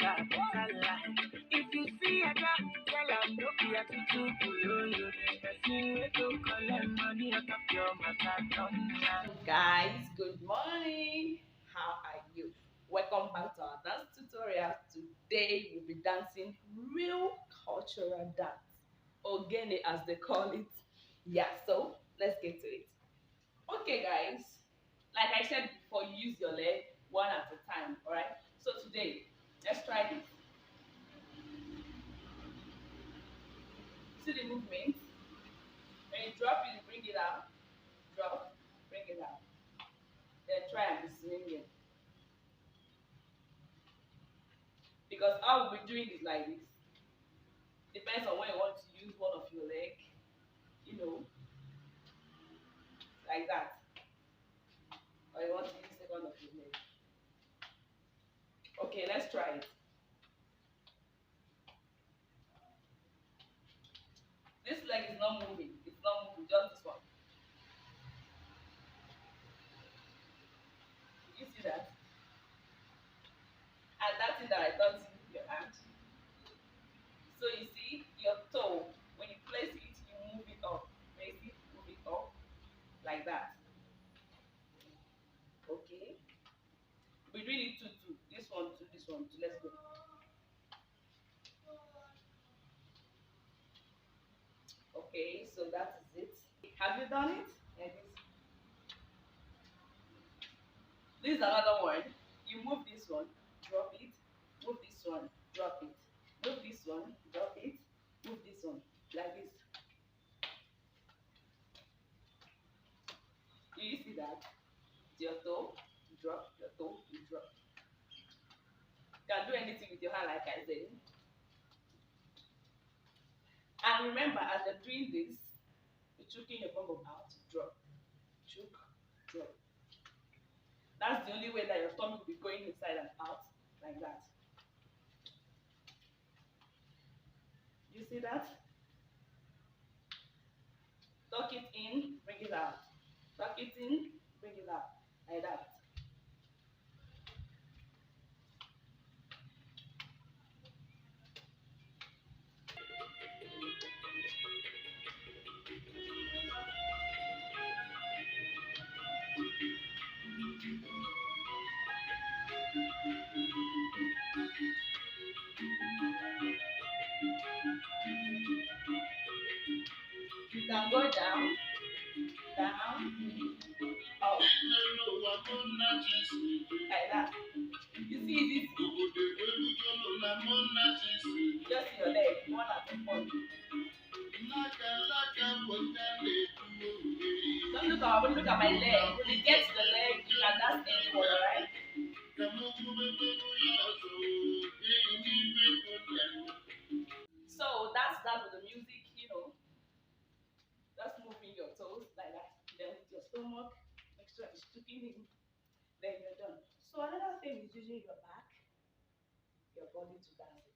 If you see a girl, tell her no be a tutu puyo. Person wey go collect money out of your matter. Guys, good morning. How are you? Welcome back to our dance tutorial. Today we'll be dancing real cultural dance, ogene as they call it. Yeah, so let's get to it. Okay, guys, like I said before, you use your leg one at a time. All right, so today let's try this. See the movement. When you drop it, you bring it out. Drop, bring it out. Then try and be swinging. Because how we'll be doing is like this. Depends on when you want to use one of your leg, you know, like that. Or you want to use the one of your leg. Okay, let's try it. This leg is not moving. It's not moving, just this one. You see that? And that thing that I don't see with your hand. So you see, your toe, when you place it, you move it up. Place it, move it up. Like that. Okay? We're doing it two. This one, two, this one, two. Let's go. Okay, so that is it. Have you done it? Like this. This is another one. You move this one, drop it, move this one, drop it, move this one, drop it, move this one, like this. Do you see that? Your toe, you drop, your toe, you drop. You can do anything with your hand, like I said. And remember, as you're doing this, you're choking your bum out, drop, choke, drop. That's the only way that your stomach will be going inside and out, like that. You see that? Tuck it in, bring it out. Tuck it in, bring it out. Like that. You can go down, up, like that. You see this? Just your leg, one at a time. Don't look at my leg. When it gets the leg, you can dance anywhere, alright? So that's that with the music, you know. Just moving your toes like that. Then with your stomach, make sure it's sticking in. Then you're done. So another thing is using your back, your body to dance.